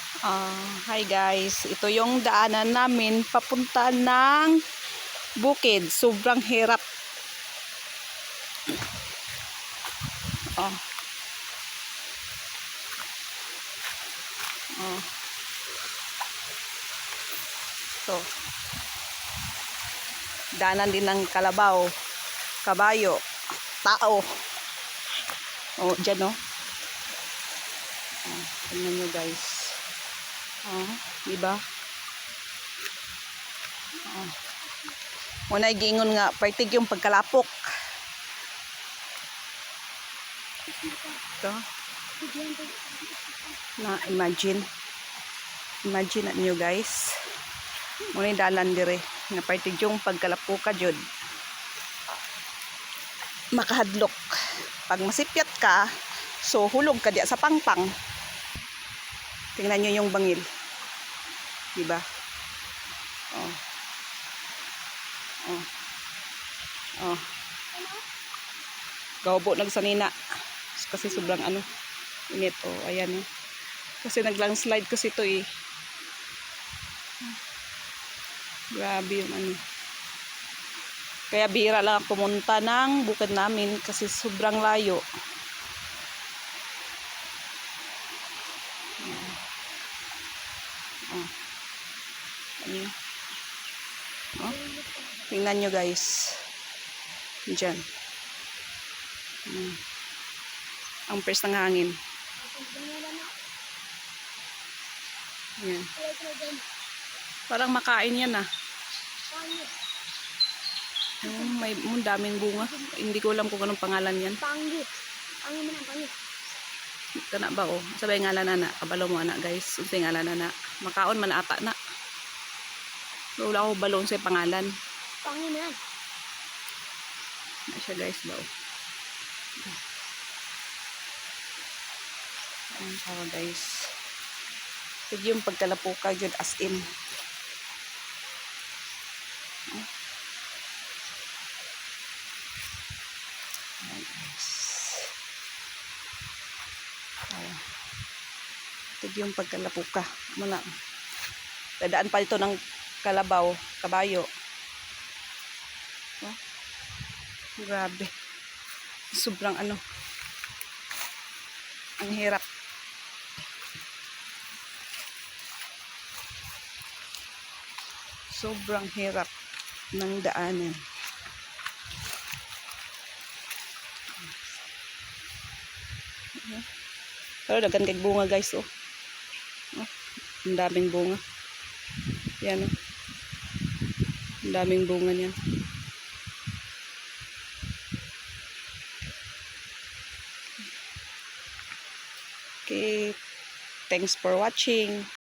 Hi guys, ito yung daanan namin papunta ng bukid. Sobrang hirap. Oh. Oh. So, daanan din ng kalabaw, kabayo, tao. Oh, dyan oh. Tingnan nyo guys. Diba? Muna gingon nga, partig yung pagkalapok. Ito. Imagine na nyo guys. Muna dalan dire. Nga partig yung pagkalapuka jud. Makahadlok. Pag masipyat ka, so hulog ka diya sa pangpang. Tingnan nyo yung bangil. Diba? Oh. Oh. Oh. Gawbo nagsanina. Kasi sobrang init. Oh, ayan eh. Kasi naglandslide kasi ito eh. Grabe yung Kaya bihira lang pumunta ng bukid namin kasi sobrang layo. Oh. Tingnan nyo guys. Diyan. Ang first ng hangin. Yan. Parang makain yan ah. May daming bunga. Hindi ko alam kung anong pangalan yan. Pangit. Ang mo na pangit. Kana ba oh? Sabay ngalan na kabalo mo anak guys. Unsay ngalan na makaon man ata na. Wala ko balon sa pangalan. Pangin na. Na siya guys ba oh. Ayan tawa guys. Ito yung pagkalapuka yun as in. Ayan guys. Ito yung pagkalapuka. Muna. Dadaan pa ito ng kalabaw, kabayo. Oh. Grabe. Sobrang ang hirap. Sobrang hirap ng daanan. Pero dagan kay bunga guys oh. Ang daming bunga. Yan oh. Ang daming bunga niyan. Okay. Thanks for watching.